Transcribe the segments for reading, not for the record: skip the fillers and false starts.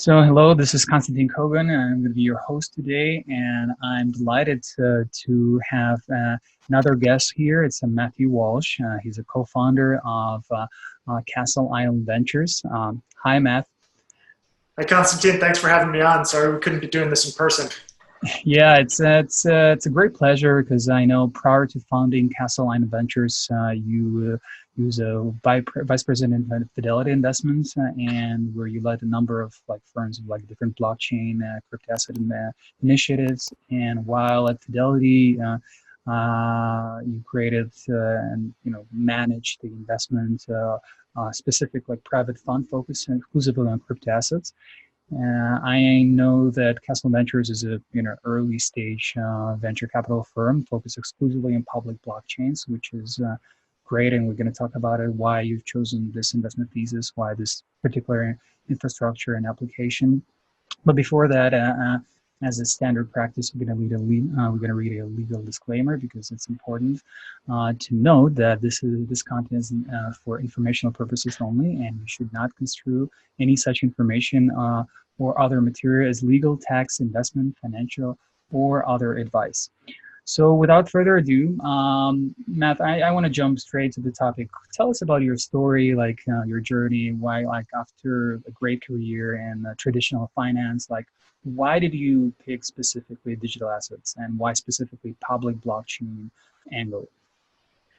So hello, this is Constantin Kogan, and I'm going to be your host today. And I'm delighted to have another guest here. It's Matthew Walsh. He's a co-founder of Castle Island Ventures. Hi, Matt. Hi, Constantine. Thanks for having me on. Sorry we couldn't be doing this in person. Yeah, it's a great pleasure because I know prior to founding Castle Island Ventures, you was a vice president at Fidelity Investments, and where you led a number of like firms of like different blockchain, cryptoasset initiatives. And while at Fidelity, you created and managed the investment specific like private fund focused exclusively on crypto assets. I know that Castle Ventures is a early stage venture capital firm focused exclusively on public blockchains, which is great. And we're going to talk about it, why you've chosen this investment thesis, why this particular infrastructure and application. But before that, as a standard practice, we're going to read a legal disclaimer because it's important to note that this content is for informational purposes only, and you should not construe any such information or other material as legal, tax, investment, financial, or other advice. So without further ado, Matt, I want to jump straight to the topic. Tell us about your story, like your journey, why like after a great career in traditional finance, like why did you pick specifically digital assets and why specifically public blockchain angle?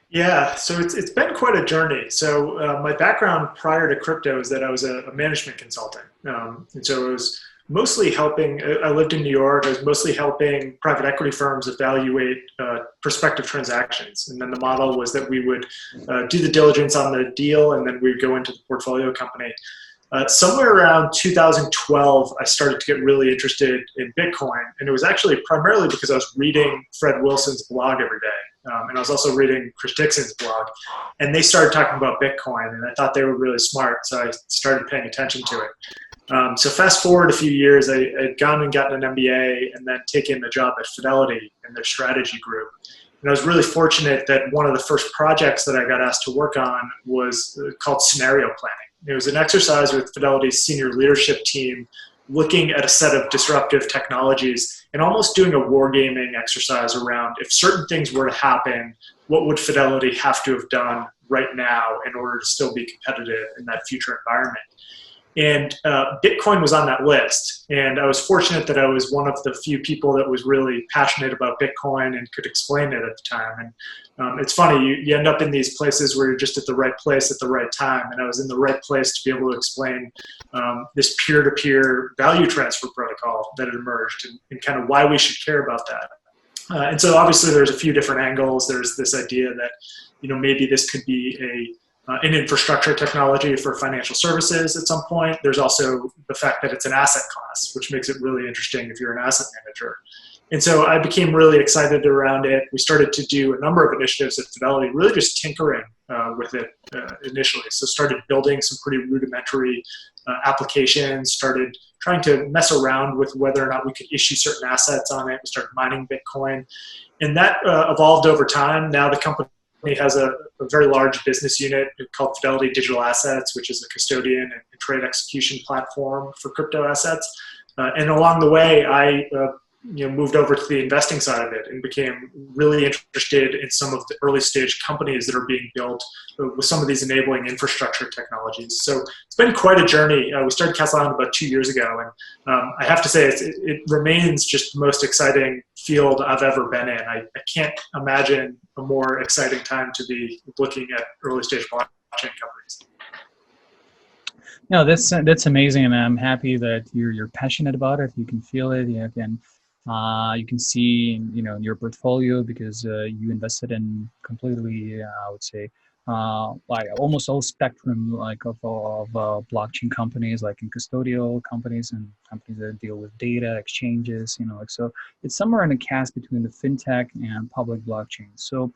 Yeah, so it's been quite a journey. So my background prior to crypto is that I was a management consultant. And so it was mostly helping, I lived in New York, I was mostly helping private equity firms evaluate prospective transactions. And then the model was that we would do the diligence on the deal and then we'd go into the portfolio company. Somewhere around 2012, I started to get really interested in Bitcoin. And it was actually primarily because I was reading Fred Wilson's blog every day. And I was also reading Chris Dixon's blog. And they started talking about Bitcoin. And I thought they were really smart. So I started paying attention to it. So fast forward a few years, I had gone and gotten an MBA and then taken a job at Fidelity in their strategy group. And I was really fortunate that one of the first projects that I got asked to work on was called scenario planning. It was an exercise with Fidelity's senior leadership team looking at a set of disruptive technologies and almost doing a wargaming exercise around if certain things were to happen, what would Fidelity have to have done right now in order to still be competitive in that future environment? And Bitcoin was on that list. And I was fortunate that I was one of the few people that was really passionate about Bitcoin and could explain it at the time. And it's funny, you end up in these places where you're just at the right place at the right time. And I was in the right place to be able to explain this peer-to-peer value transfer protocol that had emerged and kind of why we should care about that. And so obviously there's a few different angles. There's this idea that, maybe this could be an infrastructure technology for financial services at some point. There's also the fact that it's an asset class, which makes it really interesting if you're an asset manager. And so I became really excited around it. We started to do a number of initiatives at Fidelity, really just tinkering with it initially. So started building some pretty rudimentary applications, started trying to mess around with whether or not we could issue certain assets on it. We started mining Bitcoin. And that evolved over time. Now the company has a very large business unit called Fidelity Digital Assets, which is a custodian and trade execution platform for crypto assets. And along the way, I moved over to the investing side of it and became really interested in some of the early stage companies that are being built with some of these enabling infrastructure technologies. So it's been quite a journey. We started Castle Island about 2 years ago, and I have to say it remains just the most exciting field I've ever been in. I can't imagine a more exciting time to be looking at early stage blockchain companies. No, that's amazing, and I'm happy that you're passionate about it. You can feel it. You can see, in your portfolio because you invested in completely, I would say, like almost all spectrum like of blockchain companies, like in custodial companies and companies that deal with data exchanges. So it's somewhere in a cast between the fintech and public blockchain. So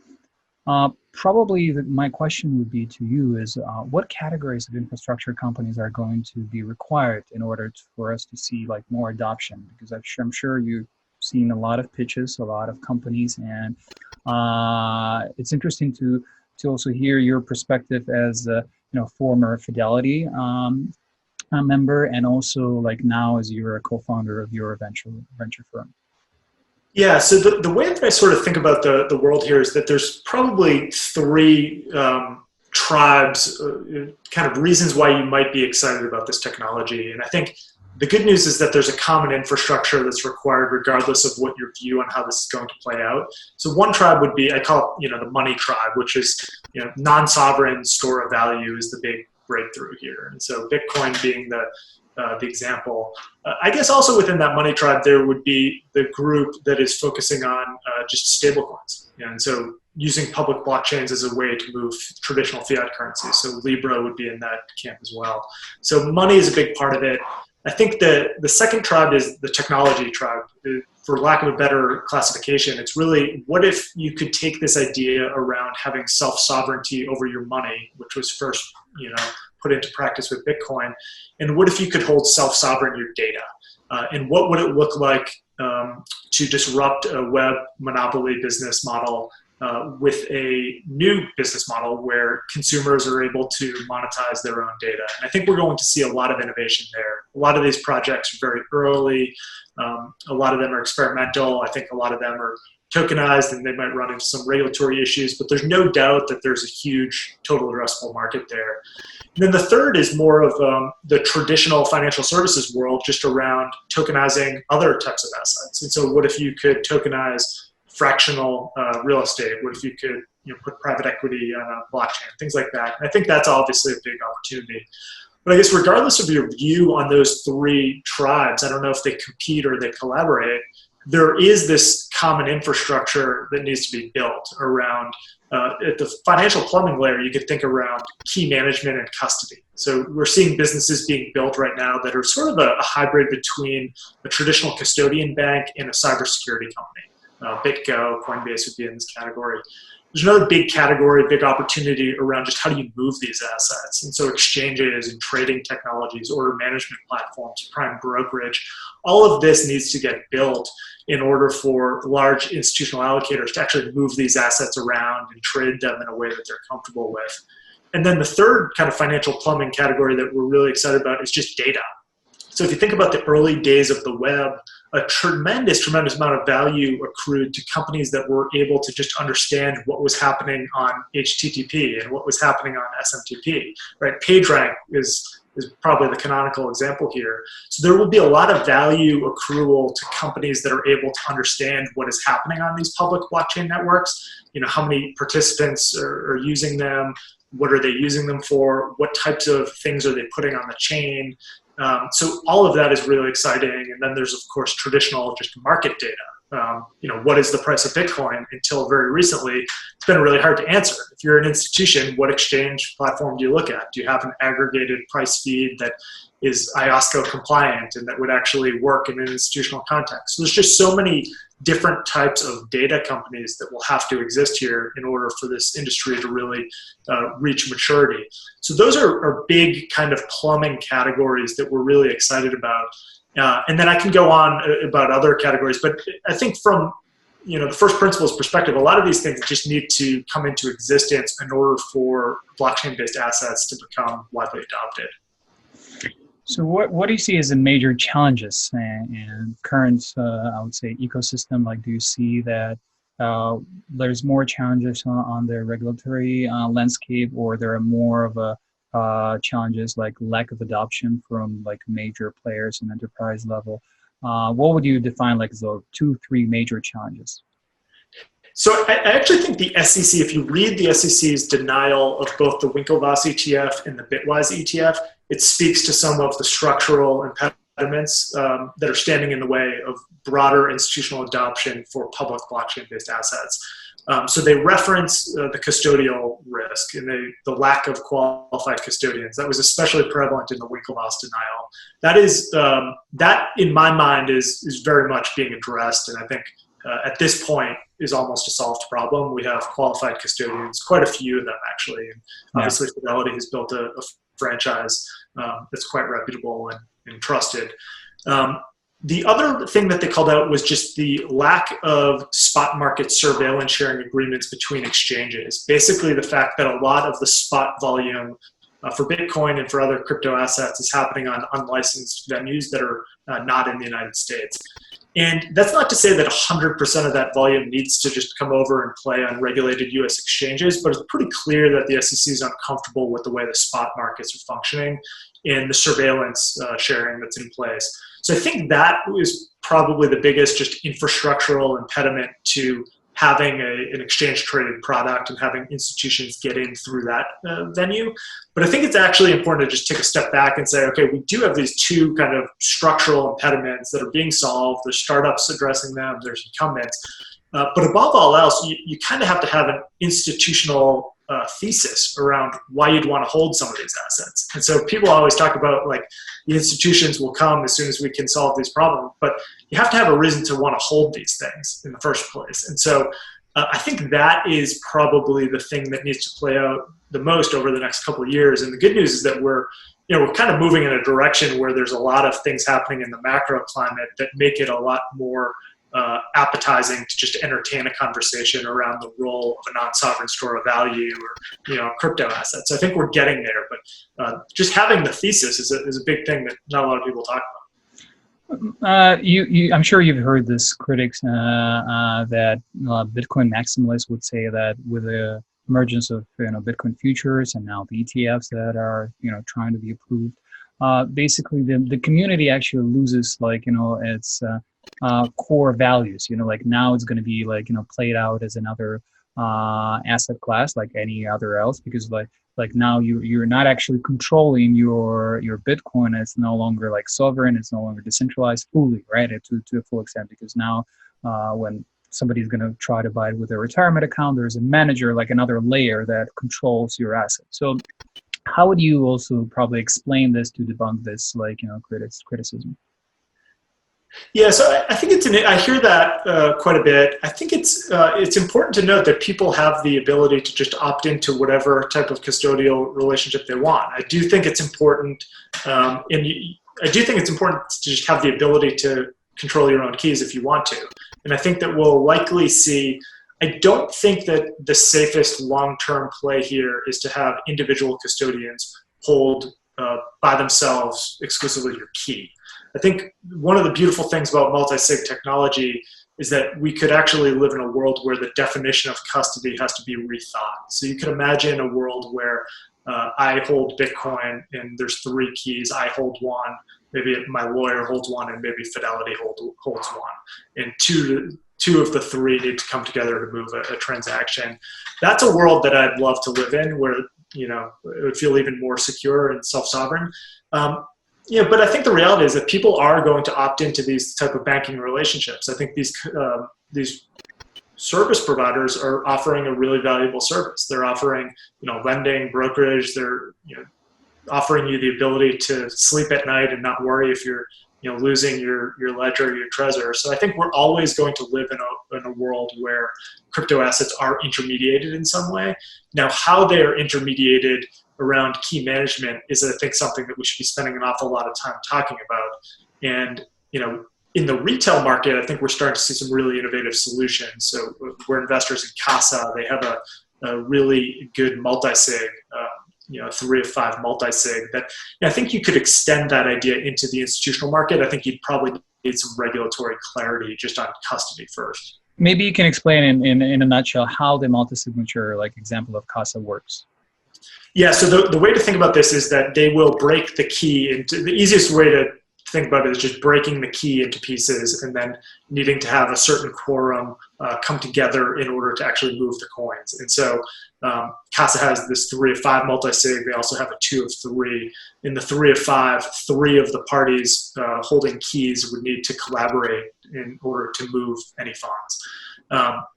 probably my question would be to you is what categories of infrastructure companies are going to be required in order for us to see like more adoption? Because I'm sure you've seen a lot of pitches, a lot of companies, and it's interesting to also hear your perspective as former Fidelity member, and also like now as you're a co-founder of your venture firm? Yeah, so the way that I sort of think about the world here is that there's probably three tribes, kind of reasons why you might be excited about this technology. And I think the good news is that there's a common infrastructure that's required regardless of what your view on how this is going to play out. So one tribe would be, I call it, the money tribe, which is, non-sovereign store of value is the big breakthrough here. And so Bitcoin being the example. I guess also within that money tribe, there would be the group that is focusing on just stablecoins. And so using public blockchains as a way to move traditional fiat currencies. So Libra would be in that camp as well. So money is a big part of it. I think the second tribe is the technology tribe. For lack of a better classification, it's really, what if you could take this idea around having self-sovereignty over your money, which was first, put into practice with Bitcoin, and what if you could hold self-sovereign your data? And what would it look like to disrupt a web monopoly business model with a new business model where consumers are able to monetize their own data? And I think we're going to see a lot of innovation there. A lot of these projects are very early. A lot of them are experimental. I think a lot of them are tokenized and they might run into some regulatory issues, but there's no doubt that there's a huge total addressable market there. And then the third is more of the traditional financial services world, just around tokenizing other types of assets. And so what if you could tokenize fractional real estate? What if you could put private equity on a blockchain, things like that? And I think that's obviously a big opportunity. But I guess regardless of your view on those three tribes, I don't know if they compete or they collaborate, there is this common infrastructure that needs to be built around, at the financial plumbing layer, you could think around key management and custody. So we're seeing businesses being built right now that are sort of a hybrid between a traditional custodian bank and a cybersecurity company. BitGo, Coinbase would be in this category. There's another big category, big opportunity around just how do you move these assets. And so exchanges and trading technologies, order management platforms, prime brokerage, all of this needs to get built in order for large institutional allocators to actually move these assets around and trade them in a way that they're comfortable with. And then the third kind of financial plumbing category that we're really excited about is just data. So if you think about the early days of the web, a tremendous amount of value accrued to companies that were able to just understand what was happening on HTTP and what was happening on SMTP, right? PageRank is probably the canonical example here. So there will be a lot of value accrual to companies that are able to understand what is happening on these public blockchain networks. How many participants are using them? What are they using them for? What types of things are they putting on the chain? So all of that is really exciting. And then there's, of course, traditional just market data. What is the price of Bitcoin? Until very recently, it's been really hard to answer. If you're an institution, what exchange platform do you look at? Do you have an aggregated price feed that is IOSCO compliant and that would actually work in an institutional context? So there's just so many different types of data companies that will have to exist here in order for this industry to really reach maturity. So those are big kind of plumbing categories that we're really excited about. And then I can go on about other categories, but I think from the first principles perspective, a lot of these things just need to come into existence in order for blockchain-based assets to become widely adopted. So what do you see as the major challenges in current, I would say, ecosystem? Like, do you see that there's more challenges on the regulatory landscape, or there are more of a challenges like lack of adoption from like major players and enterprise level? What would you define like as the 2-3 major challenges? So I actually think the SEC, if you read the SEC's denial of both the Winklevoss ETF and the Bitwise ETF, it speaks to some of the structural impediments that are standing in the way of broader institutional adoption for public blockchain-based assets. So they reference the custodial risk and the lack of qualified custodians. That was especially prevalent in the Winklevoss denial. That is, that in my mind is very much being addressed, and I think at this point is almost a solved problem. We have qualified custodians, quite a few of them actually. And obviously Fidelity has built a franchise that's quite reputable and trusted. The other thing that they called out was just the lack of spot market surveillance sharing agreements between exchanges. Basically the fact that a lot of the spot volume for Bitcoin and for other crypto assets is happening on unlicensed venues that are not in the United States. And that's not to say that 100% of that volume needs to just come over and play on regulated US exchanges, but it's pretty clear that the SEC is uncomfortable with the way the spot markets are functioning and the surveillance sharing that's in place. So I think that is probably the biggest just infrastructural impediment to having an exchange-traded product and having institutions get in through that venue. But I think it's actually important to just take a step back and say, okay, we do have these two kind of structural impediments that are being solved. There's startups addressing them, there's incumbents. But above all else, you kind of have to have an institutional thesis around why you'd want to hold some of these assets. And so people always talk about like the institutions will come as soon as we can solve these problems, but you have to have a reason to want to hold these things in the first place. And so I think that is probably the thing that needs to play out the most over the next couple of years. And the good news is that we're kind of moving in a direction where there's a lot of things happening in the macro climate that make it a lot more appetizing to just entertain a conversation around the role of a non-sovereign store of value or crypto assets. So I think we're getting there, but just having the thesis is a big thing that not a lot of people talk about. I'm sure you've heard this critics that Bitcoin maximalists would say that with the emergence of Bitcoin futures and now the ETFs that are trying to be approved, basically the community actually loses its core values. Like now it's going to be played out as another asset class like any other else, because like now you're not actually controlling your Bitcoin. It's no longer like sovereign, it's no longer decentralized fully, right, to a full extent, because now when somebody's going to try to buy it with a retirement account, there's a manager, like another layer that controls your assets. So how would you also probably explain this to debunk this criticism? Yeah, so I think I hear that quite a bit. I think it's important to note that people have the ability to just opt into whatever type of custodial relationship they want. I do think it's important, I do think it's important to just have the ability to control your own keys if you want to. And I think that we'll likely see. I don't think that the safest long-term play here is to have individual custodians hold by themselves exclusively your key. I think one of the beautiful things about multi-sig technology is that we could actually live in a world where the definition of custody has to be rethought. So you could imagine a world where I hold Bitcoin and there's 3 keys. I hold one, maybe my lawyer holds one, and maybe Fidelity holds one. And two of the 3 need to come together to move a transaction. That's a world that I'd love to live in, where it would feel even more secure and self-sovereign. But I think the reality is that people are going to opt into these type of banking relationships. I think these service providers are offering a really valuable service. They're offering, lending, brokerage. They're, offering you the ability to sleep at night and not worry if you're, losing your ledger, your Trezor. So I think we're always going to live in a world where crypto assets are intermediated in some way. Now, how they are intermediated around key management is, I think, something that we should be spending an awful lot of time talking about. And, in the retail market, I think we're starting to see some really innovative solutions. So we're investors in Casa. They have a really good multi-sig, 3 of 5 multi-sig that I think you could extend that idea into the institutional market. I think you'd probably need some regulatory clarity just on custody first. Maybe you can explain in a nutshell how the multi-signature example of Casa works. Yeah, so the way to think about this is that they will break the key into, the easiest way to think about it is just breaking the key into pieces and then needing to have a certain quorum come together in order to actually move the coins. And so Casa has this 3 of 5 multi-sig. They also have a 2 of 3. In the 3 of 5, 3 of the parties holding keys would need to collaborate in order to move any funds.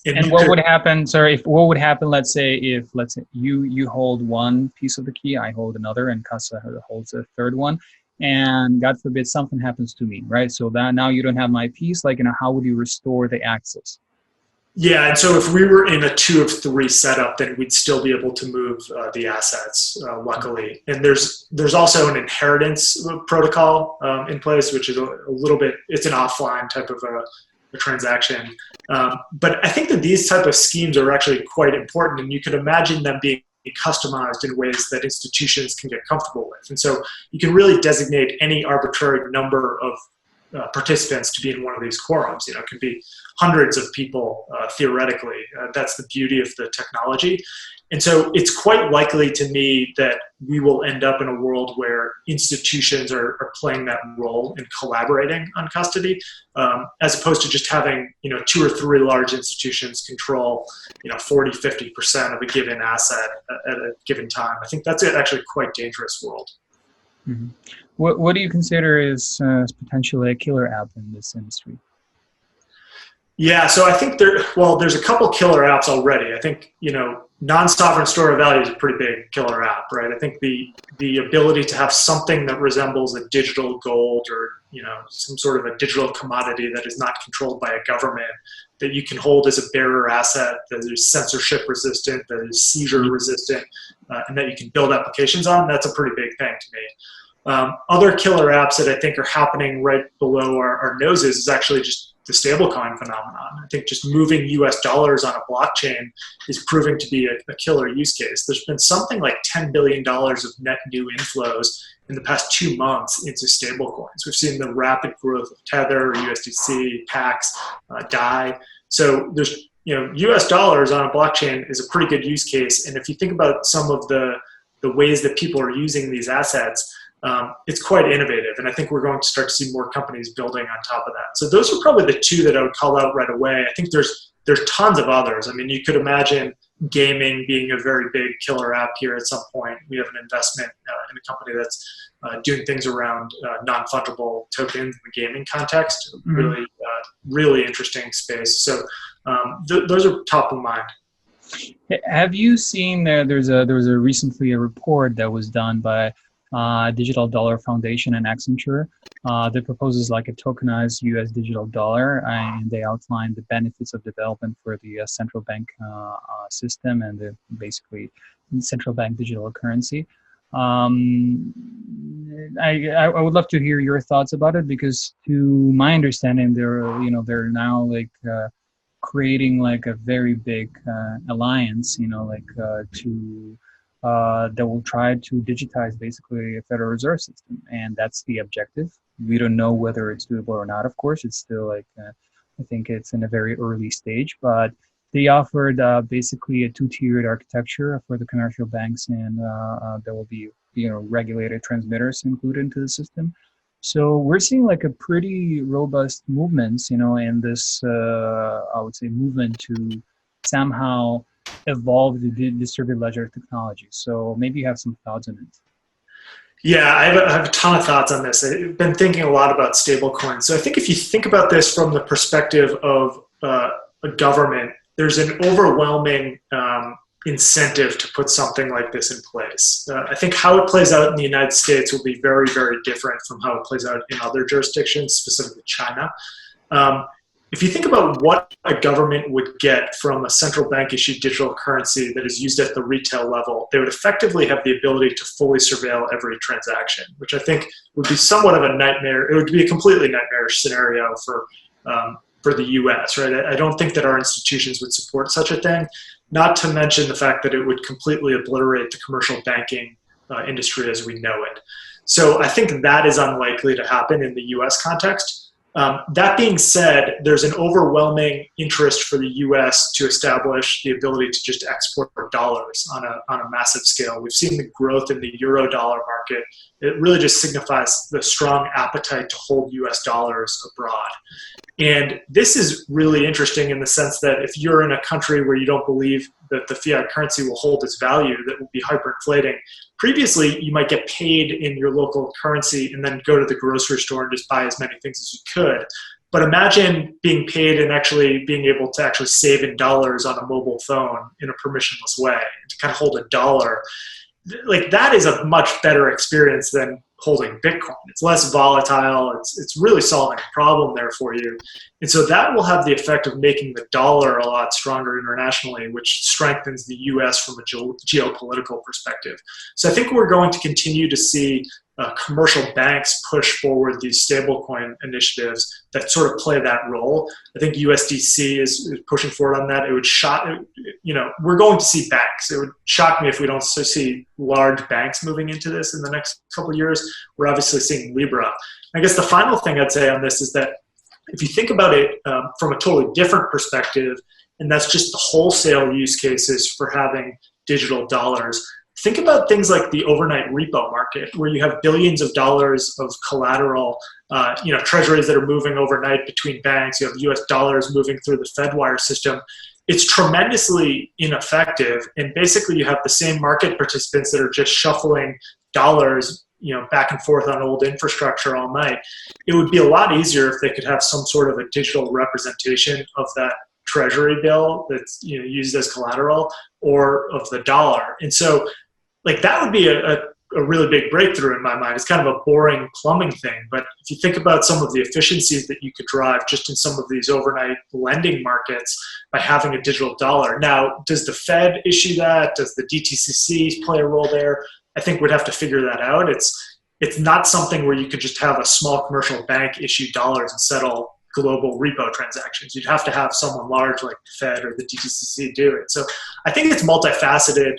And what would happen? Sorry, what would happen? Let's say you hold one piece of the key, I hold another, and Casa holds a third one, and God forbid something happens to me, right? So that now you don't have my piece. How would you restore the access? Yeah, and so if we were in a 2 of 3 setup, then we'd still be able to move the assets, luckily. And there's also an inheritance protocol in place, which is a little bit, it's an offline type of a transaction. But I think that these type of schemes are actually quite important, and you could imagine them being customized in ways that institutions can get comfortable with. And so you can really designate any arbitrary number of participants to be in one of these quorums. It can be hundreds of people theoretically. That's the beauty of the technology. And so it's quite likely to me that we will end up in a world where institutions are playing that role in collaborating on custody, as opposed to just having 2 or 3 large institutions control 40, 50% of a given asset at a given time. I think that's actually quite dangerous world. Mm-hmm. What do you consider is potentially a killer app in this industry? Yeah, so I think there's a couple killer apps already. I think, non-sovereign store of value is a pretty big killer app, right? I think the ability to have something that resembles a digital gold or, some sort of a digital commodity that is not controlled by a government, that you can hold as a bearer asset, that is censorship resistant, that is seizure resistant, and that you can build applications on, that's a pretty big thing to me. Other killer apps that I think are happening right below our noses is actually just the stablecoin phenomenon. I think just moving US dollars on a blockchain is proving to be a killer use case. There's been something like $10 billion of net new inflows in the past 2 months into stablecoins. We've seen the rapid growth of Tether, USDC, Pax, DAI. So there's, US dollars on a blockchain is a pretty good use case. And if you think about some of the ways that people are using these assets, it's quite innovative, and I think we're going to start to see more companies building on top of that. So those are probably the 2 that I would call out right away. I think there's tons of others. I mean, you could imagine gaming being a very big killer app here at some point. We have an investment in a company that's doing things around non-fungible tokens in the gaming context. Mm-hmm. Really interesting space. So those are top of mind. Have you seen there was recently a report that was done by Digital Dollar Foundation and Accenture that proposes like a tokenized U.S. digital dollar, and they outline the benefits of development for the central bank system and the basically central bank digital currency. I would love to hear your thoughts about it, because to my understanding, they're now like creating like a very big alliance, to that will try to digitize basically a Federal Reserve System, and that's the objective. We don't know whether it's doable or not. Of course, it's still like I think it's in a very early stage, but they offered basically a 2-tiered architecture for the commercial banks, and there will be regulated transmitters included into the system. So we're seeing like a pretty robust movements, in this I would say movement to somehow evolve the distributed ledger technology. So maybe you have some thoughts on it. Yeah, I have a ton of thoughts on this. I've been thinking a lot about stablecoins. So I think if you think about this from the perspective of a government, there's an overwhelming incentive to put something like this in place. I think how it plays out in the United States will be very, very different from how it plays out in other jurisdictions, specifically China. If you think about what a government would get from a central bank issued digital currency that is used at the retail level, they would effectively have the ability to fully surveil every transaction, which I think would be somewhat of a nightmare. It would be a completely nightmarish scenario for the US, right? I don't think that our institutions would support such a thing, not to mention the fact that it would completely obliterate the commercial banking industry as we know it. So I think that is unlikely to happen in the US context. That being said, there's an overwhelming interest for the U.S. to establish the ability to just export dollars on a massive scale. We've seen the growth in the euro dollar market. It really just signifies the strong appetite to hold U.S. dollars abroad. And this is really interesting in the sense that if you're in a country where you don't believe that the fiat currency will hold its value, that will be hyperinflating, previously you might get paid in your local currency and then go to the grocery store and just buy as many things as you could. But imagine being paid and actually being able to actually save in dollars on a mobile phone in a permissionless way, to kind of hold a dollar. Like that is a much better experience than holding Bitcoin. It's less volatile. It's really solving a problem there for you. And so that will have the effect of making the dollar a lot stronger internationally, which strengthens the US from a geopolitical perspective. So I think we're going to continue to see commercial banks push forward these stablecoin initiatives that sort of play that role. I think USDC is pushing forward on that. It would shock, we're going to see banks. It would shock me if we don't see large banks moving into this in the next couple of years. We're obviously seeing Libra. I guess the final thing I'd say on this is that if you think about it from a totally different perspective, and that's just the wholesale use cases for having digital dollars, think about things like the overnight repo market, where you have billions of dollars of collateral, treasuries that are moving overnight between banks. You have US dollars moving through the Fedwire system. It's tremendously ineffective. And basically you have the same market participants that are just shuffling dollars, back and forth on old infrastructure all night. It would be a lot easier if they could have some sort of a digital representation of that treasury bill that's used as collateral, or of the dollar. And so that would be a really big breakthrough in my mind. It's kind of a boring plumbing thing, but if you think about some of the efficiencies that you could drive just in some of these overnight lending markets by having a digital dollar. Now, does the Fed issue that? Does the DTCC play a role there? I think we'd have to figure that out. It's not something where you could just have a small commercial bank issue dollars and settle global repo transactions. You'd have to have someone large like the Fed or the DTCC do it. So I think it's multifaceted,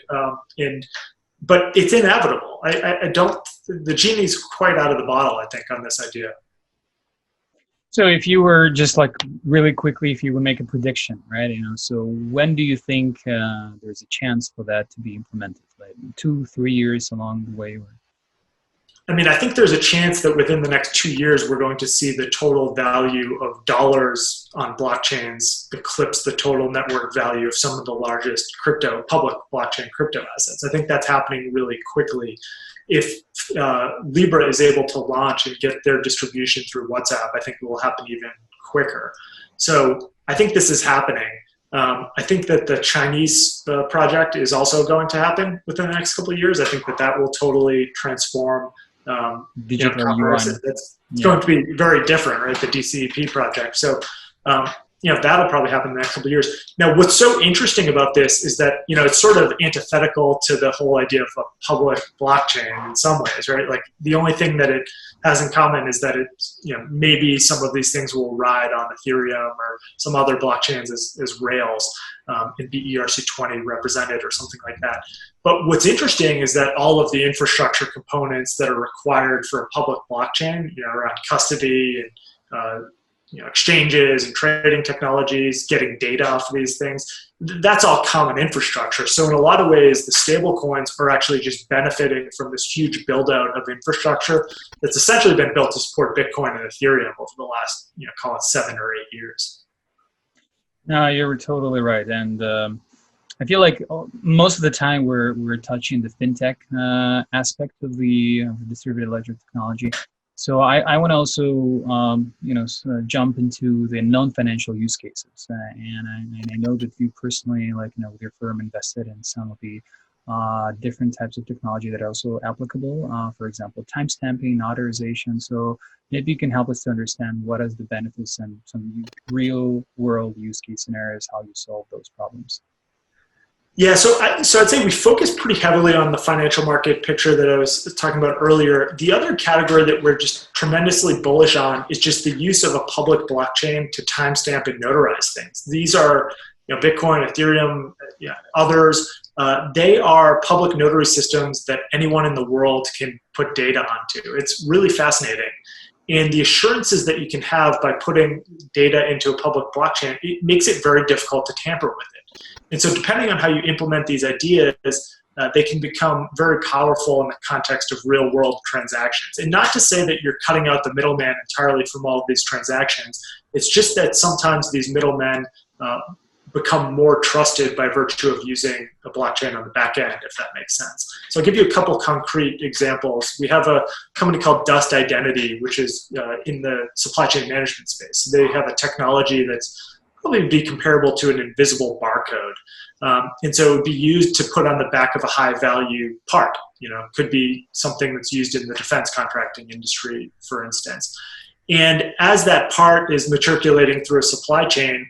but it's inevitable. I don't, the genie's quite out of the bottle, I think, on this idea. So if you were just really quickly, if you would make a prediction, right? So when do you think there's a chance for that to be implemented? 2, 3 years along the way? I think there's a chance that within the next 2 years, we're going to see the total value of dollars on blockchains eclipse the total network value of some of the largest public blockchain crypto assets. I think that's happening really quickly. If Libra is able to launch and get their distribution through WhatsApp, I think it will happen even quicker. So I think this is happening. I think that the Chinese project is also going to happen within the next couple of years. I think that will totally transform digital yuan. It's going to be very different, right? The DCEP project. So, that'll probably happen in the next couple of years. Now, what's so interesting about this is that, it's sort of antithetical to the whole idea of a public blockchain in some ways, right? The only thing that it has in common is that maybe some of these things will ride on Ethereum or some other blockchains as Rails and be ERC20 represented or something like that. But what's interesting is that all of the infrastructure components that are required for a public blockchain, around custody and exchanges and trading technologies, getting data off of these things, that's all common infrastructure. So in a lot of ways, the stable coins are actually just benefiting from this huge build out of infrastructure that's essentially been built to support Bitcoin and Ethereum over the last, call it 7 or 8 years. No, you're totally right. And I feel like most of the time we're touching the fintech aspect of the distributed ledger technology. So I want to also, jump into the non-financial use cases. And I know that you personally, with your firm invested in some of the different types of technology that are also applicable. For example, timestamping, notarization. So maybe you can help us to understand what is the benefits and some real world use case scenarios, how you solve those problems. Yeah, so I'd say we focus pretty heavily on the financial market picture that I was talking about earlier. The other category that we're just tremendously bullish on is just the use of a public blockchain to timestamp and notarize things. These are, Bitcoin, Ethereum, others. They are public notary systems that anyone in the world can put data onto. It's really fascinating. And the assurances that you can have by putting data into a public blockchain, it makes it very difficult to tamper with it. And so depending on how you implement these ideas, they can become very powerful in the context of real world transactions. And not to say that you're cutting out the middleman entirely from all of these transactions. It's just that sometimes these middlemen become more trusted by virtue of using a blockchain on the back end, if that makes sense. So I'll give you a couple concrete examples. We have a company called Dust Identity, which is in the supply chain management space. So they have a technology that's probably be comparable to an invisible barcode. And so it would be used to put on the back of a high value part. It could be something that's used in the defense contracting industry, for instance. And as that part is matriculating through a supply chain,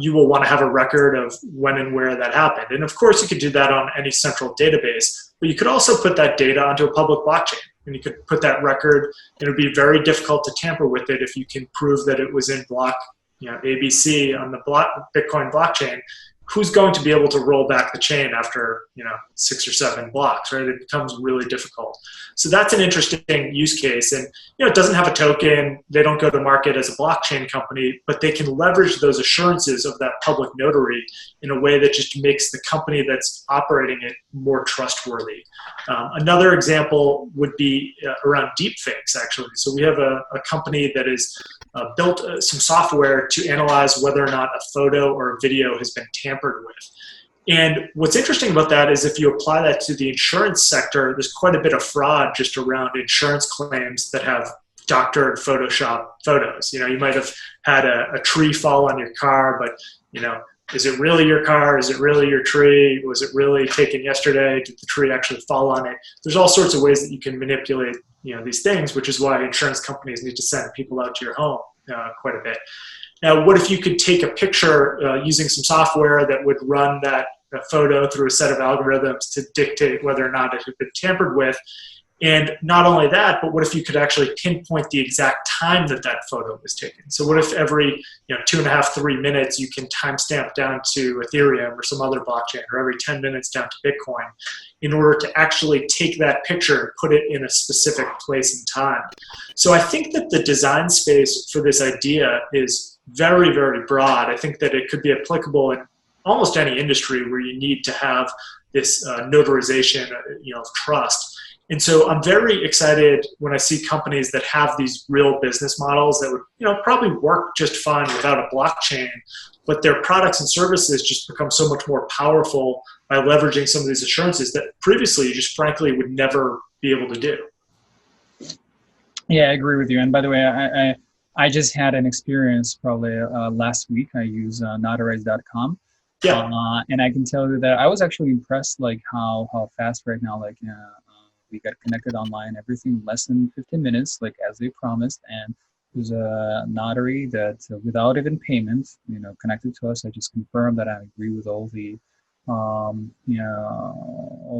you will want to have a record of when and where that happened. And of course, you could do that on any central database, but you could also put that data onto a public blockchain. and you could put that record, and it would be very difficult to tamper with it if you can prove that it was in block, ABC on the Bitcoin blockchain. Who's going to be able to roll back the chain after 6 or 7 blocks, right? It becomes really difficult. So that's an interesting use case, and it doesn't have a token. They don't go to market as a blockchain company, but they can leverage those assurances of that public notary in a way that just makes the company that's operating it more trustworthy. Another example would be around deepfakes, actually. So we have a company that is built some software to analyze whether or not a photo or a video has been tampered with. And what's interesting about that is if you apply that to the insurance sector, there's quite a bit of fraud just around insurance claims that have doctored Photoshop photos. You might have had a tree fall on your car, but is it really your car? Is it really your tree? Was it really taken yesterday? Did the tree actually fall on it? There's all sorts of ways that you can manipulate these things, which is why insurance companies need to send people out to your home quite a bit. Now, what if you could take a picture using some software that would run that photo through a set of algorithms to dictate whether or not it had been tampered with? And not only that, but what if you could actually pinpoint the exact time that that photo was taken? So what if every 2.5, 3 minutes you can timestamp down to Ethereum or some other blockchain, or every 10 minutes down to Bitcoin, in order to actually take that picture and put it in a specific place and time? So I think that the design space for this idea is very, very broad. I think that it could be applicable in almost any industry where you need to have this notarization, of trust. And so I'm very excited when I see companies that have these real business models that would, probably work just fine without a blockchain, but their products and services just become so much more powerful by leveraging some of these assurances that previously you just frankly would never be able to do. Yeah, I agree with you. And by the way, I just had an experience probably last week. I use notarize.com. Yeah. And I can tell you that I was actually impressed, like how fast right now, we got connected online, everything less than 15 minutes, like as they promised. And there's a notary that without even payment, connected to us. I just confirmed that I agree with all the, all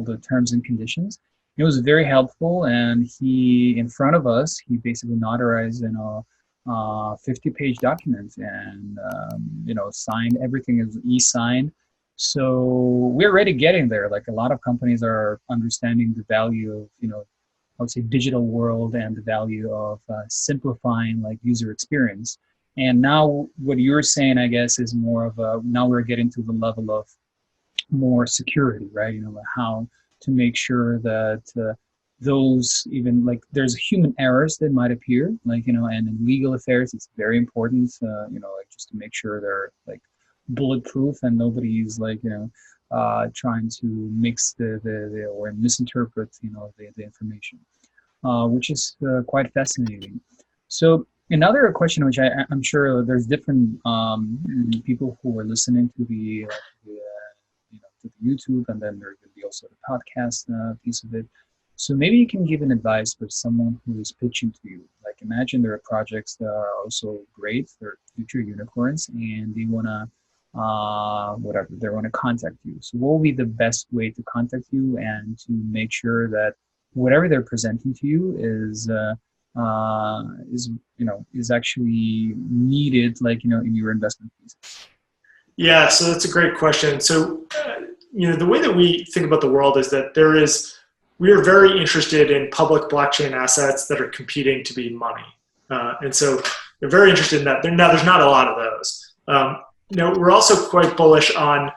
the terms and conditions. It was very helpful, and he, in front of us, he basically notarized 50-page document, and signed everything as e-signed. So we're already getting there. Like a lot of companies are understanding the value of I would say digital world and the value of simplifying like user experience. And now what you're saying, I guess, is more of now we're getting to the level of more security, right? How to make sure that those, even like there's human errors that might appear, and in legal affairs, it's very important, just to make sure they're like bulletproof and nobody's trying to mix the or misinterpret, the information, which is quite fascinating. So another question, which I'm sure there's different people who are listening to the YouTube, and then there's going to be also the podcast piece of it. So maybe you can give an advice for someone who is pitching to you. Like imagine there are projects that are also great, they're future unicorns, and they want to they want to contact you. So what will be the best way to contact you and to make sure that whatever they're presenting to you is actually needed, in your investment thesis? Yeah, so that's a great question. So, the way that we think about the world is that we are very interested in public blockchain assets that are competing to be money. And so they're very interested in that. Now, there's not a lot of those. We're also quite bullish on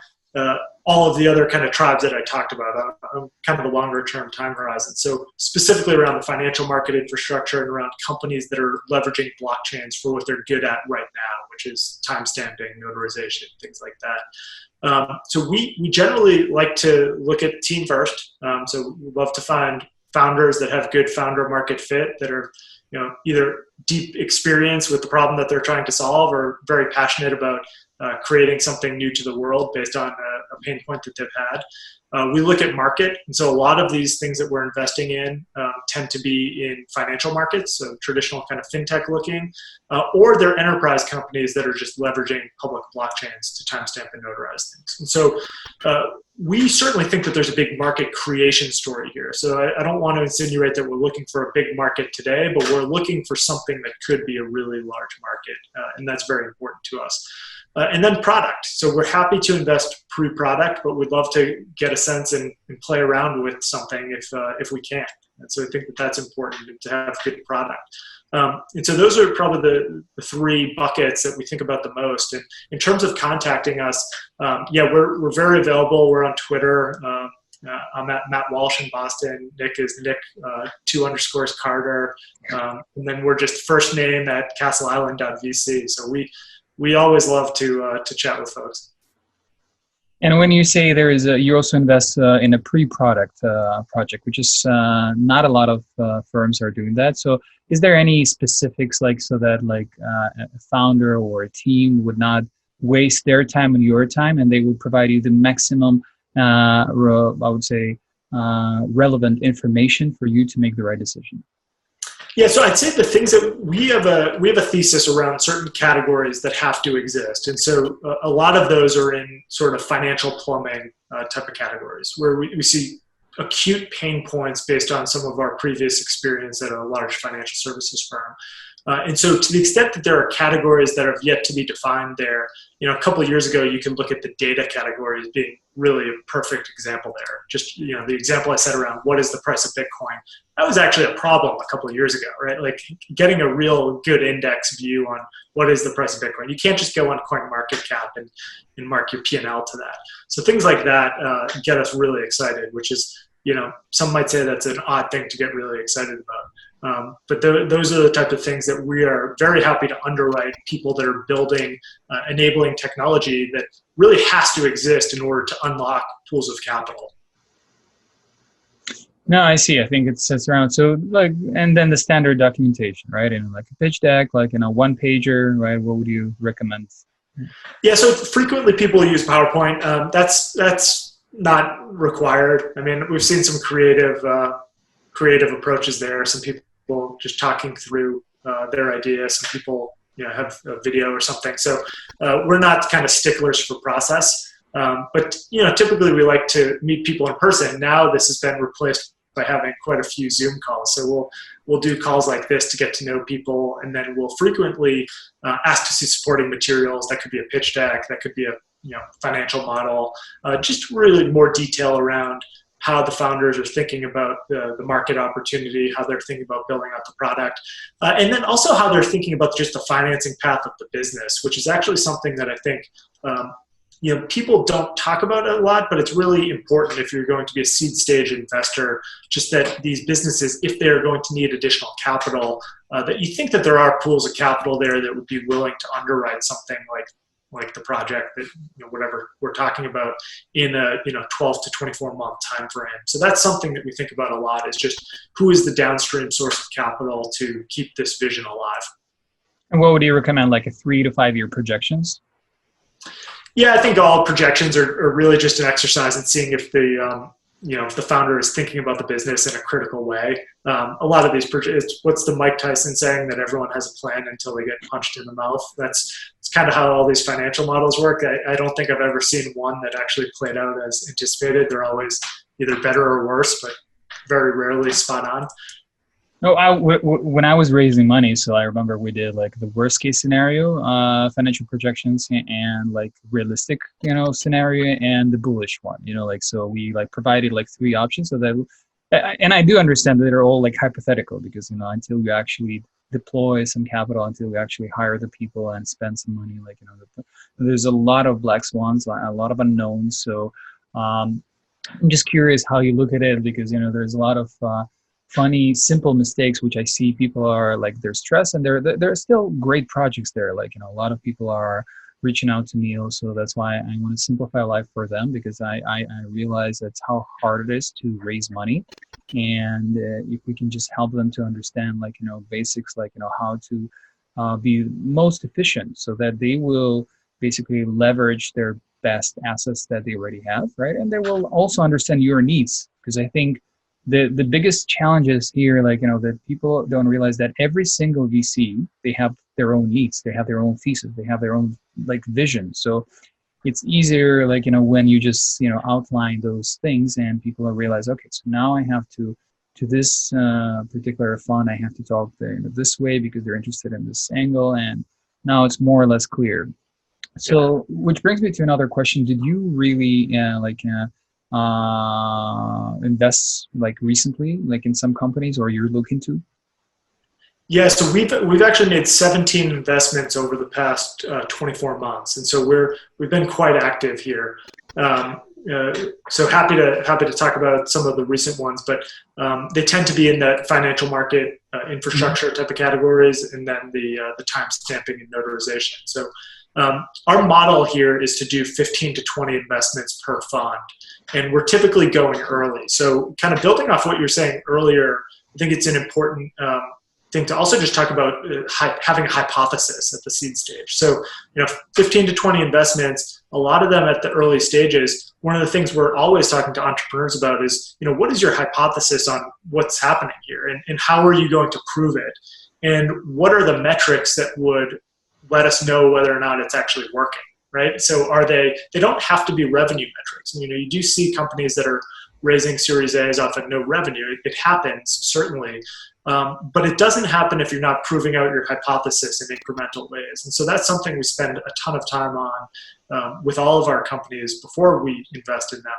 all of the other kind of tribes that I talked about, kind of a longer term time horizon. So specifically around the financial market infrastructure and around companies that are leveraging blockchains for what they're good at right now, which is timestamping, notarization, things like that. So we generally like to look at team first. So we love to find founders that have good founder market fit, that are either deep experience with the problem that they're trying to solve, or very passionate about creating something new to the world based on a pain point that they've had. We look at market, and so a lot of these things that we're investing in tend to be in financial markets, so traditional kind of fintech looking, or they're enterprise companies that are just leveraging public blockchains to timestamp and notarize things. And so we certainly think that there's a big market creation story here. So I don't want to insinuate that we're looking for a big market today, but we're looking for something that could be a really large market, and that's very important to us. And then product. So we're happy to invest pre-product, but we'd love to get a sense and play around with something if we can. And so I think that that's important to have good product. And so those are probably the three buckets that we think about the most. And in terms of contacting us, we're very available. We're on Twitter. I'm at Matt Walsh in Boston. Nick is Nick 2_ Carter. And then we're just first name at castleisland.vc. So we always love to chat with folks. And when you say you also invest in a pre-product project, which is not a lot of firms are doing that. So is there any specifics so that a founder or a team would not waste their time and your time, and they will provide you the maximum, I would say, relevant information for you to make the right decision? Yeah, so I'd say the things that we have a thesis around certain categories that have to exist, and so a lot of those are in sort of financial plumbing type of categories where we see acute pain points based on some of our previous experience at a large financial services firm. And so to the extent that there are categories that have yet to be defined there, a couple of years ago, you can look at the data category as being really a perfect example there. Just, the example I said around what is the price of Bitcoin, that was actually a problem a couple of years ago, right? Like getting a real good index view on what is the price of Bitcoin. You can't just go on CoinMarketCap and mark your P&L to that. So things like that get us really excited, which is, some might say that's an odd thing to get really excited about. But those are the type of things that we are very happy to underwrite people that are building enabling technology that really has to exist in order to unlock pools of capital. No, I see. I think it's around. So and then the standard documentation, right? And like a pitch deck, one pager, right? What would you recommend? Yeah. So frequently people use PowerPoint. That's not required. I mean, we've seen some creative approaches there. Some people just talking through their ideas. Some people, have a video or something. So we're not kind of sticklers for process. But typically we like to meet people in person. Now this has been replaced by having quite a few Zoom calls. So we'll do calls like this to get to know people, and then we'll frequently ask to see supporting materials. That could be a pitch deck. That could be a financial model. Just really more detail around how the founders are thinking about the market opportunity, how they're thinking about building out the product, and then also how they're thinking about just the financing path of the business, which is actually something that I think people don't talk about it a lot, but it's really important if you're going to be a seed stage investor, just that these businesses, if they're going to need additional capital, that you think that there are pools of capital there that would be willing to underwrite something like the project that, whatever we're talking about in a 12 to 24 month time frame. So that's something that we think about a lot, is just who is the downstream source of capital to keep this vision alive. And what would you recommend, like a 3 to 5 year projections? Yeah, I think all projections are really just an exercise in seeing if if the founder is thinking about the business in a critical way. A lot of these what's the Mike Tyson saying, that everyone has a plan until they get punched in the mouth. It's kind of how all these financial models work. I don't think I've ever seen one that actually played out as anticipated. They're always either better or worse, but very rarely spot on. No, when I was raising money, so I remember we did like the worst case scenario, financial projections, and like realistic, scenario, and the bullish one, so we provided like 3 options, so that, and I do understand that they're all like hypothetical, because, until you actually deploy some capital, until we actually hire the people and spend some money, there's a lot of black swans, a lot of unknowns. So I'm just curious how you look at it, because, there's a lot of, funny, simple mistakes, which I see people are they're stressed, and there are still great projects there. A lot of people are reaching out to me also. That's why I want to simplify life for them, because I realize that's how hard it is to raise money. And if we can just help them to understand, basics, how to be most efficient, so that they will basically leverage their best assets that they already have, right? And they will also understand your needs, because I think the biggest challenges here, like, that people don't realize that every single VC, they have their own needs, they have their own thesis, they have their own like vision. So it's easier, like, when you just, outline those things and people will realize, okay, so now I have to this particular fund, I have to talk this way because they're interested in this angle, and now it's more or less clear. So, which brings me to another question. Did you really invest like recently, like in some companies, or you're looking to? Yeah, so we've actually made 17 investments over the past 24 months, and so we've been quite active here. So happy to talk about some of the recent ones, but they tend to be in that financial market infrastructure type of categories, and then the time stamping and notarization. So our model here is to do 15 to 20 investments per fund, and we're typically going early. So kind of building off what you were saying earlier, I think it's an important thing to also just talk about having a hypothesis at the seed stage. So, 15 to 20 investments, a lot of them at the early stages. One of the things we're always talking to entrepreneurs about is, what is your hypothesis on what's happening here, and how are you going to prove it? And what are the metrics that would let us know whether or not it's actually working, right? So they don't have to be revenue metrics. You do see companies that are raising Series A's off of no revenue. It happens, certainly. But it doesn't happen if you're not proving out your hypothesis in incremental ways. And so that's something we spend a ton of time on with all of our companies before we invest in them,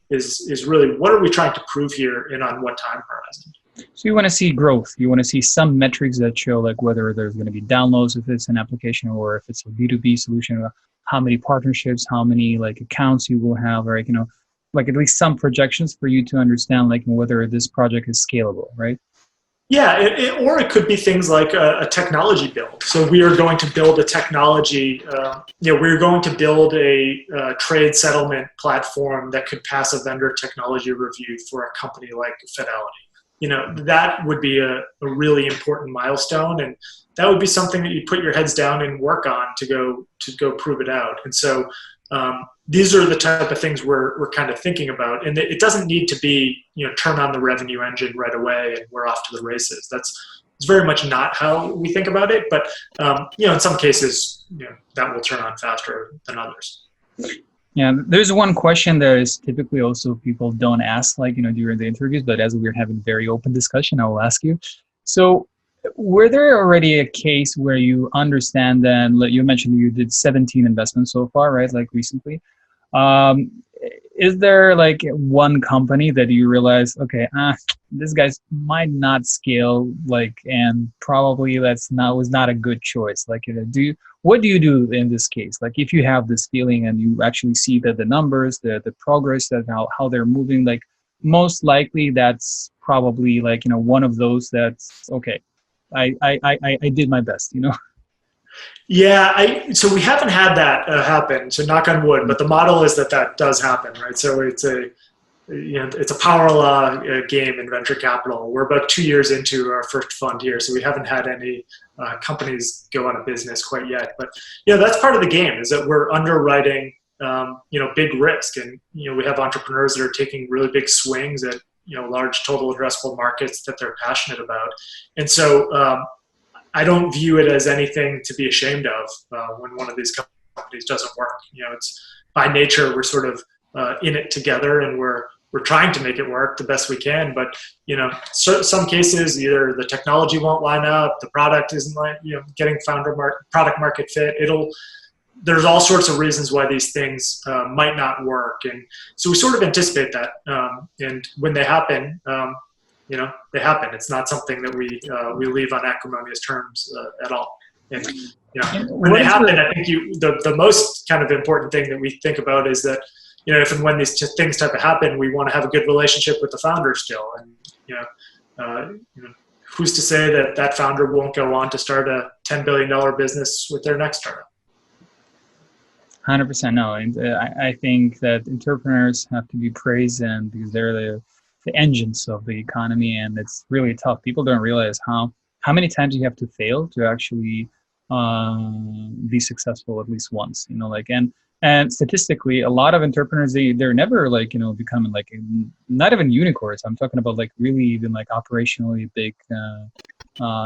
is really, what are we trying to prove here and on what time horizon? So you want to see growth. You want to see some metrics that show like whether there's going to be downloads if it's an application, or if it's a B2B solution, how many partnerships, how many like accounts you will have, or like at least some projections for you to understand like whether this project is scalable, right? Yeah, or it could be things like a technology build. So we are going to build a technology, we're going to build a trade settlement platform that could pass a vendor technology review for a company like Fidelity. That would be a really important milestone, and that would be something that you put your heads down and work on to go prove it out. And so these are the type of things we're kind of thinking about, and it doesn't need to be turn on the revenue engine right away and we're off to the races. It's very much not how we think about it, but in some cases that will turn on faster than others. Yeah, there's one question that is typically also people don't ask during the interviews, but as we're having very open discussion, I will ask you. So were there already a case where you understand then, you mentioned you did 17 investments so far, right? Like recently. Is there like one company that you realize, okay, this guy might not scale, and probably was not a good choice. What do you do in this case? Like if you have this feeling and you actually see that the numbers, the progress, that how they're moving, most likely that's probably one of those that's okay. I did my best, Yeah, so we haven't had that happen. So knock on wood, but the model is that does happen, right? So it's a power law game in venture capital. We're about 2 years into our first fund here, so we haven't had any companies go out of business quite yet. But that's part of the game, is that we're underwriting big risk, and we have entrepreneurs that are taking really big swings at large total addressable markets that they're passionate about, and so. I don't view it as anything to be ashamed of when one of these companies doesn't work. It's by nature we're sort of in it together, and we're trying to make it work the best we can. But some cases either the technology won't line up, the product isn't getting product market fit. There's all sorts of reasons why these things might not work, and so we sort of anticipate that. And when they happen. They happen. It's not something that we leave on acrimonious terms at all. And when they happen, I think the most kind of important thing that we think about is that if and when these things type of happen, we want to have a good relationship with the founder still. And who's to say that founder won't go on to start a $10 billion business with their next startup? 100% no, and I think that entrepreneurs have to be praised, and because they're the engines of the economy, and it's really tough. People don't realize how many times you have to fail to actually be successful at least once. And And statistically, a lot of entrepreneurs, they're never like, becoming like, not even unicorns. I'm talking about like really even like operationally big,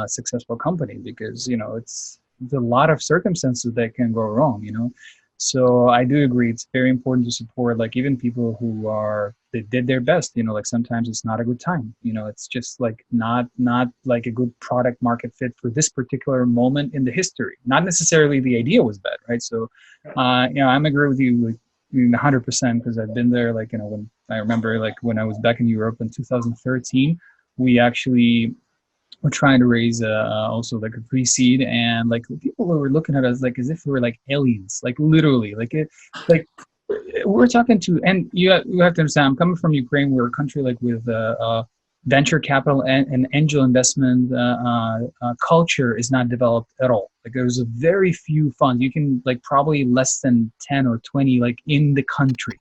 successful company, because, it's a lot of circumstances that can go wrong. So I do agree. It's very important to support like even people who they did their best, like sometimes it's not a good time, it's just like not like a good product market fit for this particular moment in the history. Not necessarily the idea was bad, right? So, I'm agree with you like 100%, because I've been there. Like, when I remember like when I was back in Europe in 2013, we actually we're trying to raise also like a pre-seed, and like people were looking at us like as if we were like aliens, like literally, like we're talking to. And you have to understand, I'm coming from Ukraine. We're a country like with venture capital and angel investment culture is not developed at all. Like there's a very few funds. You can like probably less than 10 or 20 like in the country.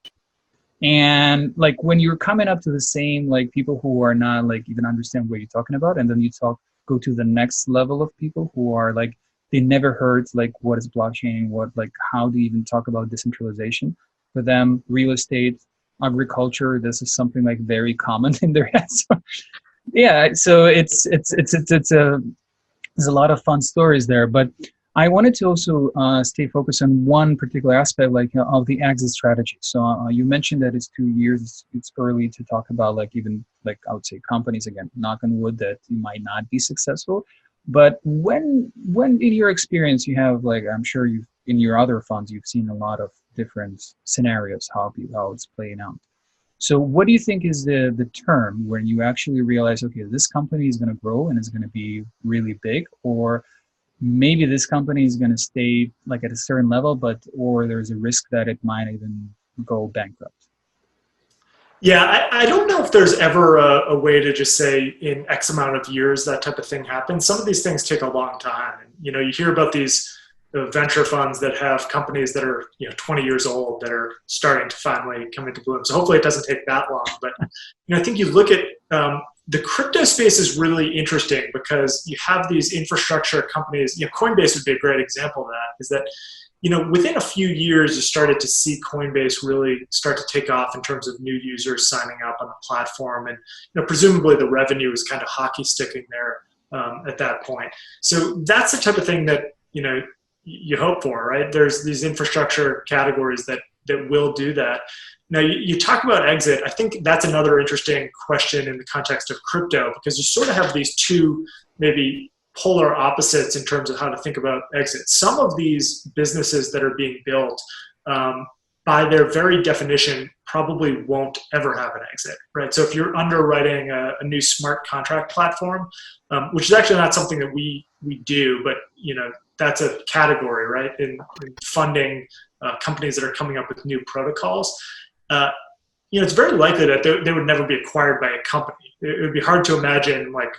And like when you're coming up to the same like people who are not like even understand what you're talking about, and then you go to the next level of people who are like they never heard like what is blockchain, what like how do you even talk about decentralization. For them, real estate, agriculture, this is something like very common in their heads. So, yeah, so there's a lot of fun stories there, but I wanted to also stay focused on one particular aspect, like of the exit strategy. So you mentioned that it's 2 years. It's early to talk about like even like I would say companies, again, knock on wood, that you might not be successful. But when in your experience you have like, I'm sure you've in your other funds you've seen a lot of different scenarios how it's playing out. So what do you think is the term when you actually realize, okay, this company is going to grow and is going to be really big, or maybe this company is going to stay like at a certain level, or there's a risk that it might even go bankrupt? Yeah, I don't know if there's ever a way to just say in X amount of years that type of thing happens. Some of these things take a long time. You hear about these venture funds that have companies that are 20 years old that are starting to finally come into bloom. So hopefully it doesn't take that long. But I think you look at the crypto space is really interesting because you have these infrastructure companies. Coinbase would be a great example of that. Is that within a few years, you started to see Coinbase really start to take off in terms of new users signing up on the platform, and presumably the revenue is kind of hockey sticking there at that point. So that's the type of thing that you hope for, right? There's these infrastructure categories that will do that. Now, you talk about exit. I think that's another interesting question in the context of crypto, because you sort of have these two maybe polar opposites in terms of how to think about exit. Some of these businesses that are being built, by their very definition, probably won't ever have an exit, right? So if you're underwriting a new smart contract platform, which is actually not something that we do, but that's a category, right? In funding companies that are coming up with new protocols, it's very likely that they would never be acquired by a company. It would be hard to imagine like,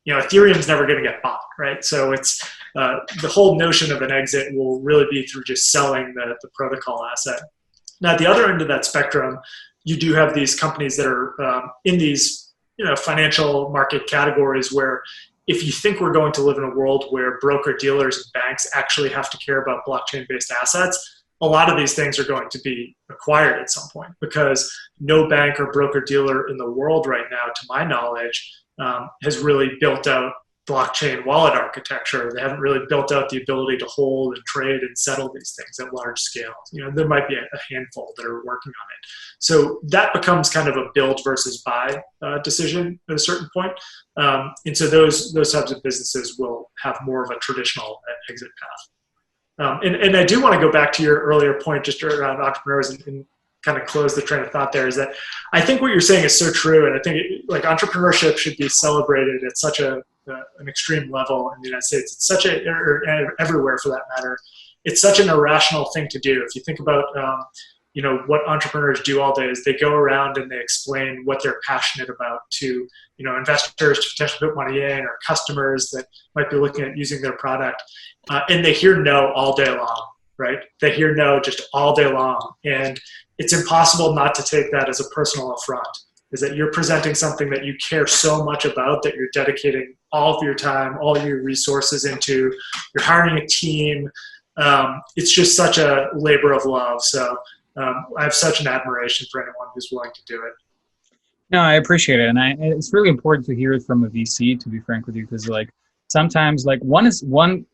Ethereum's never going to get bought, right? So it's the whole notion of an exit will really be through just selling the protocol asset. Now, at the other end of that spectrum, you do have these companies that are in these financial market categories where if you think we're going to live in a world where broker dealers and banks actually have to care about blockchain-based assets, a lot of these things are going to be acquired at some point, because no bank or broker dealer in the world right now, to my knowledge, has really built out blockchain wallet architecture. They haven't really built out the ability to hold and trade and settle these things at large scale. There might be a handful that are working on it. So that becomes kind of a build versus buy decision at a certain point. And so those types of businesses will have more of a traditional exit path. And I do want to go back to your earlier point just around entrepreneurs and kind of close the train of thought there, is that I think what you're saying is so true. And I think entrepreneurship should be celebrated at such an extreme level in the United States. It's such or everywhere for that matter. It's such an irrational thing to do. If you think about, what entrepreneurs do all day is they go around and they explain what they're passionate about to, investors to potentially put money in, or customers that might be looking at using their product. And they hear no all day long, right? They hear no just all day long. And it's impossible not to take that as a personal affront, is that you're presenting something that you care so much about that you're dedicating all of your time, all of your resources into. You're hiring a team. it's just such a labor of love. So I have such an admiration for anyone who's willing to do it. No, I appreciate it, and it's really important to hear it from a VC. To be frank with you, because like sometimes like one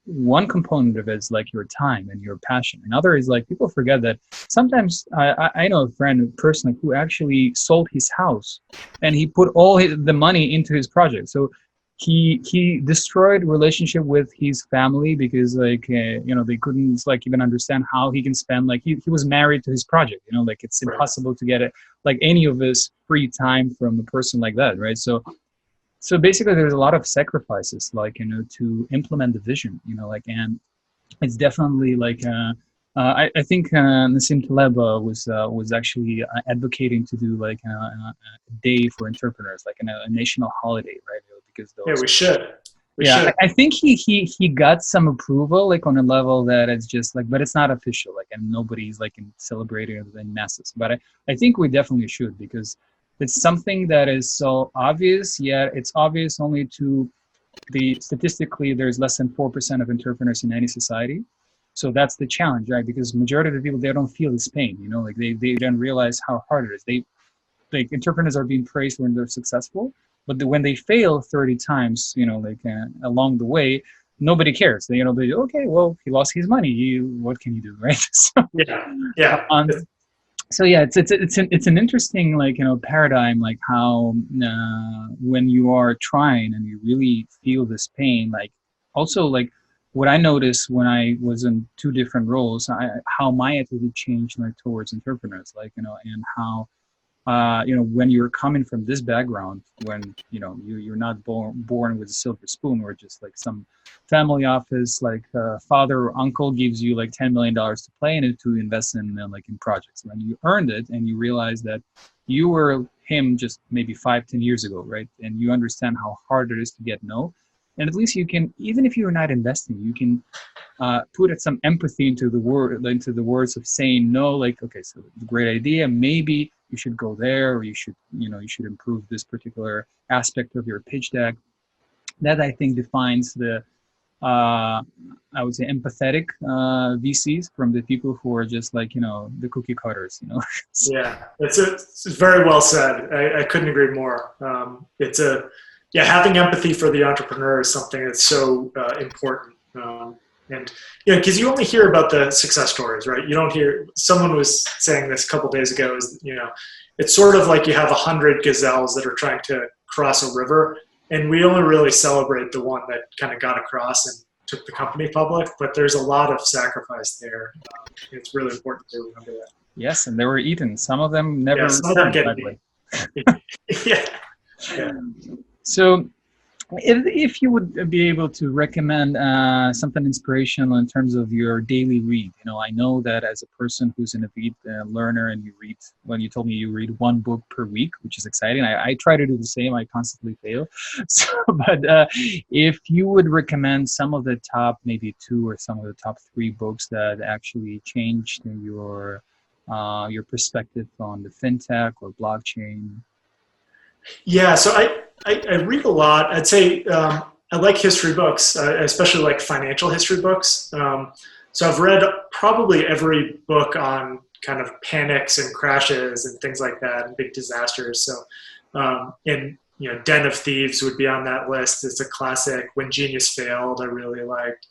component of it is like your time and your passion. Another is like people forget that sometimes I know a friend personally who actually sold his house, and he put all the money into his project. So he destroyed relationship with his family because like they couldn't like even understand how he can spend, like he was married to his project, like it's impossible to get it like any of his free time from a person like that, right? So basically there's a lot of sacrifices like to implement the vision, like, and it's definitely like I think Nassim Taleb was actually advocating to do like a day for entrepreneurs, like a national holiday, right? Because those, yeah, we should. I think he got some approval like on a level that it's just like, but it's not official, like, and nobody's like celebrating it in masses. But I think we definitely should, because it's something that is so obvious, yet it's obvious only to statistically there's less than 4% of entrepreneurs in any society. So that's the challenge, right? Because majority of the people, they don't feel this pain, like they don't realize how hard it is. Like entrepreneurs are being praised when they're successful, but when they fail 30 times, along the way, nobody cares. They okay, well, he lost his money. What can you do, right? So, yeah. So yeah, it's an interesting like paradigm, like how when you are trying and you really feel this pain, like also like what I noticed when I was in two different roles, how my attitude changed like towards entrepreneurs, like and how when you're coming from this background, when you're not born with a silver spoon, or just like some family office, like father or uncle gives you like $10 million to play in it to invest in like in projects, when you earned it and you realize that you were him just maybe 5-10 years ago, right? And you understand how hard it is to get no, and at least you can, even if you're not investing, you can put some empathy into the words of saying no, like, okay, so it's a great idea, maybe you should go there, or you should improve this particular aspect of your pitch deck. That I think defines the I would say empathetic VCs from the people who are just like the cookie cutters. Yeah, it's very well said. I couldn't agree more. Having empathy for the entrepreneur is something that's so important. And because you only hear about the success stories, right? You don't hear. Someone was saying this a couple of days ago. Is it's sort of like you have 100 gazelles that are trying to cross a river, and we only really celebrate the one that kind of got across and took the company public. But there's a lot of sacrifice there. It's really important to remember that. Yes, and they were eaten. Some of them never. Yeah, some of them get eaten. Yeah. So, if you would be able to recommend something inspirational in terms of your daily read, I know that as a person who's an avid learner, and you read, when you told me you read one book per week, which is exciting. I try to do the same. I constantly fail. So, but if you would recommend some of the top, maybe 2 or some of the top 3 books that actually changed your perspective on the fintech or blockchain. Yeah, so I read a lot. I'd say I like history books, especially like financial history books. So I've read probably every book on kind of panics and crashes and things like that, and big disasters. So, Den of Thieves would be on that list. It's a classic. When Genius Failed, I really liked.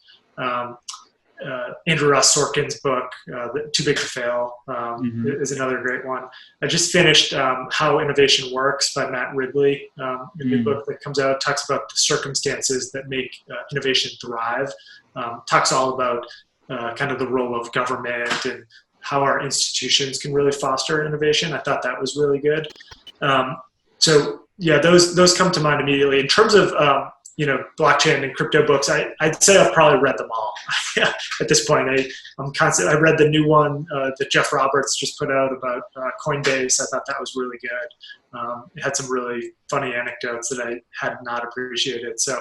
Andrew Ross Sorkin's book, Too Big to Fail, is another great one. I just finished How Innovation Works by Matt Ridley. A new book that comes out, talks about the circumstances that make innovation thrive. Talks all about kind of the role of government and how our institutions can really foster innovation. I thought that was really good. So yeah, those come to mind immediately. In terms of blockchain and crypto books, I'd say I've probably read them all at this point. I read the new one that Jeff Roberts just put out about Coinbase. I thought that was really good. It had some really funny anecdotes that I had not appreciated. So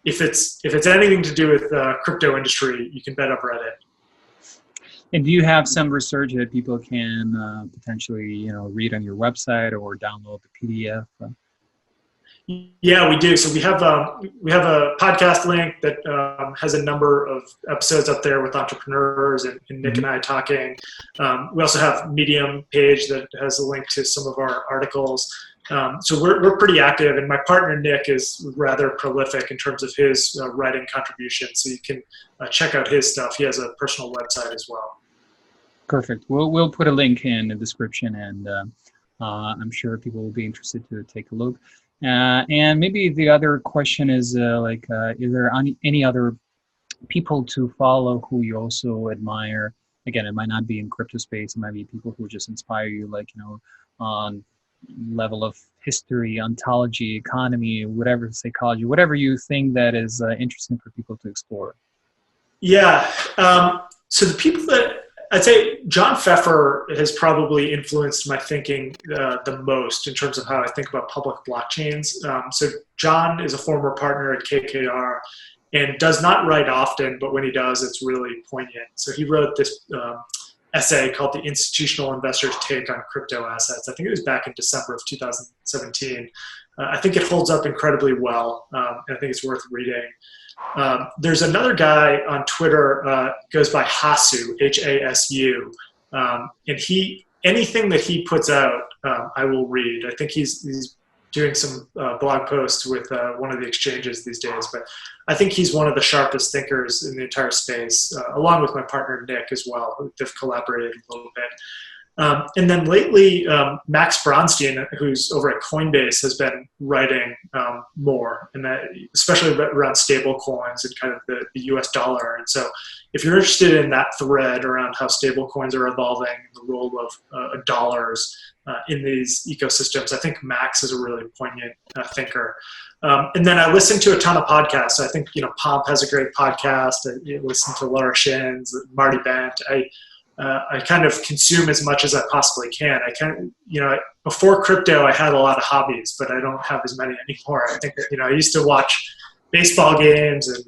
if it's anything to do with the crypto industry, you can bet I've read it. And do you have some research that people can potentially read on your website or download the PDF? Yeah, we do. So we have a podcast link that has a number of episodes up there with entrepreneurs and Nick and I talking. We also have Medium page that has a link to some of our articles. So we're pretty active, and my partner Nick is rather prolific in terms of his writing contributions. So you can check out his stuff. He has a personal website as well. Perfect. We'll put a link in the description, and I'm sure people will be interested to take a look. And maybe the other question is is there any other people to follow who you also admire? Again, it might not be in crypto space. It might be people who just inspire you, on level of history, ontology, economy, whatever, psychology, whatever you think that is interesting for people to explore. Yeah. So the people that I'd say John Pfeffer has probably influenced my thinking the most in terms of how I think about public blockchains. So John is a former partner at KKR and does not write often, but when he does, it's really poignant. So he wrote this essay called The Institutional Investor's Take on Cryptoassets. I think it was back in December of 2017. I think it holds up incredibly well, and I think it's worth reading. There's another guy on Twitter, goes by Hasu, Hasu, and anything that he puts out, I will read. I think he's doing some blog posts with one of the exchanges these days, but I think he's one of the sharpest thinkers in the entire space, along with my partner Nick as well. They've collaborated a little bit. And then lately, Max Bronstein, who's over at Coinbase, has been writing more, and that, especially around stable coins and kind of the US dollar. And so if you're interested in that thread around how stable coins are evolving, the role of dollars in these ecosystems, I think Max is a really poignant thinker. And then I listen to a ton of podcasts. I think, Pomp has a great podcast. I listen to Laura Shin's, Marty Bent. I kind of consume as much as I possibly can. Before crypto, I had a lot of hobbies, but I don't have as many anymore. I think that, I used to watch baseball games and,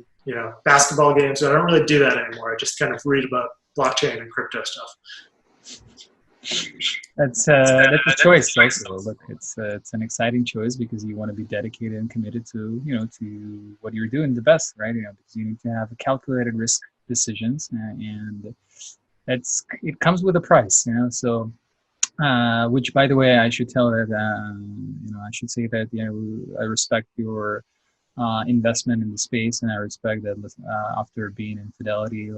basketball games, but I don't really do that anymore. I just kind of read about blockchain and crypto stuff. That's a choice also. Look, it's an exciting choice because you want to be dedicated and committed to, to what you're doing the best, right? Because you need to have a calculated risk decisions, and it comes with a price, So, which, by the way, I should tell that, I should say that, I respect your investment in the space, and I respect that after being in Fidelity,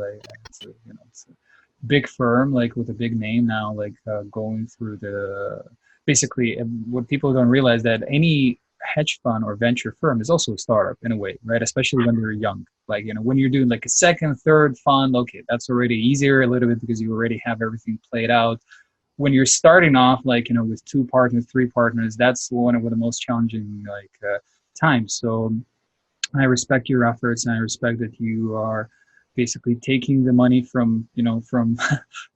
it's a big firm, with a big name now, going through basically what people don't realize, that any hedge fund or venture firm is also a startup in a way, right? Especially when they're young. When you're doing a second, third fund, okay, that's already easier a little bit because you already have everything played out. When you're starting off, with 2 partners, 3 partners, that's one of the most challenging times. So I respect your efforts, and I respect that you are basically taking the money from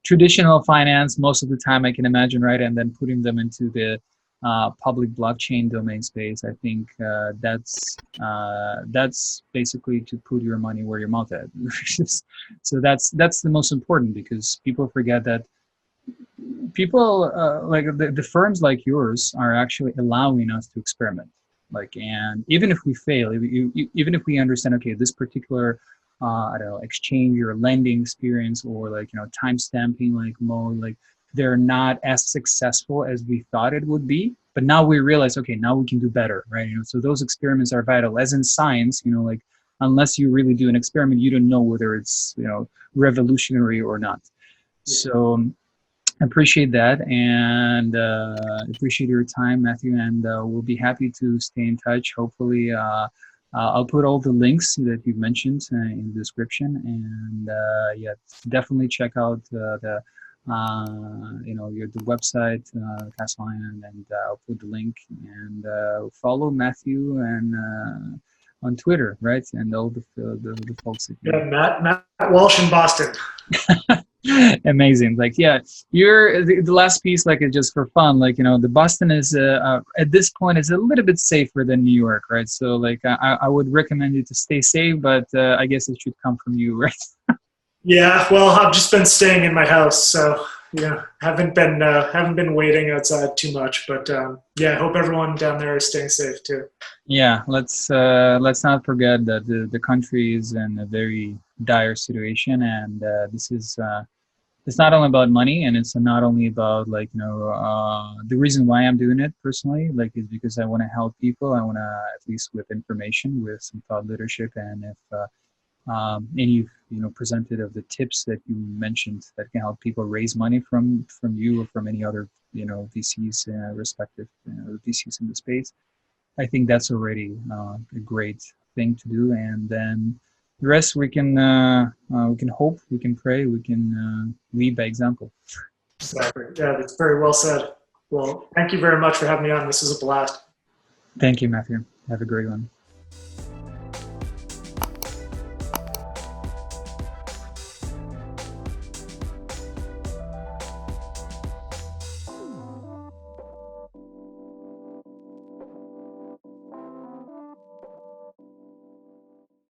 traditional finance most of the time, I can imagine, right? And then putting them into the public blockchain domain space. I think that's basically to put your money where your mouth is. So that's the most important, because people forget that people the firms like yours are actually allowing us to experiment. And even if we fail, even if we understand, okay, this particular exchange or lending experience, or time stamping mode, they're not as successful as we thought it would be, but now we realize, okay, now we can do better, right? So those experiments are vital. As in science, unless you really do an experiment, you don't know whether it's revolutionary or not. So I appreciate that, and appreciate your time, Matthew, and we'll be happy to stay in touch. Hopefully, I'll put all the links that you've mentioned in the description, and definitely check out the website, Castline, and I'll put the link, and follow Matthew and on Twitter, right? And all the folks that you Matt Walsh in Boston. Amazing. You're the last piece, is just for fun. The Boston is at this point is a little bit safer than New York, right? So I would recommend you to stay safe, but I guess it should come from you, right? Yeah, well, I've just been staying in my house, so haven't been waiting outside too much, but yeah, I hope everyone down there is staying safe too. Yeah, let's not forget that the country is in a very dire situation, and this is it's not only about money, and it's not only about like the reason why I'm doing it personally, like is because I want to help people. I want to at least with information, with some thought leadership, and if any presented of the tips that you mentioned that can help people raise money from you or from any other VCs respective VCs in the space. I think that's already a great thing to do, and then the rest we can hope, we can pray, we can lead by example. Exactly. Yeah, that's very well said. Well, thank you very much for having me on. This was a blast. Thank you, Matthew. Have a great one.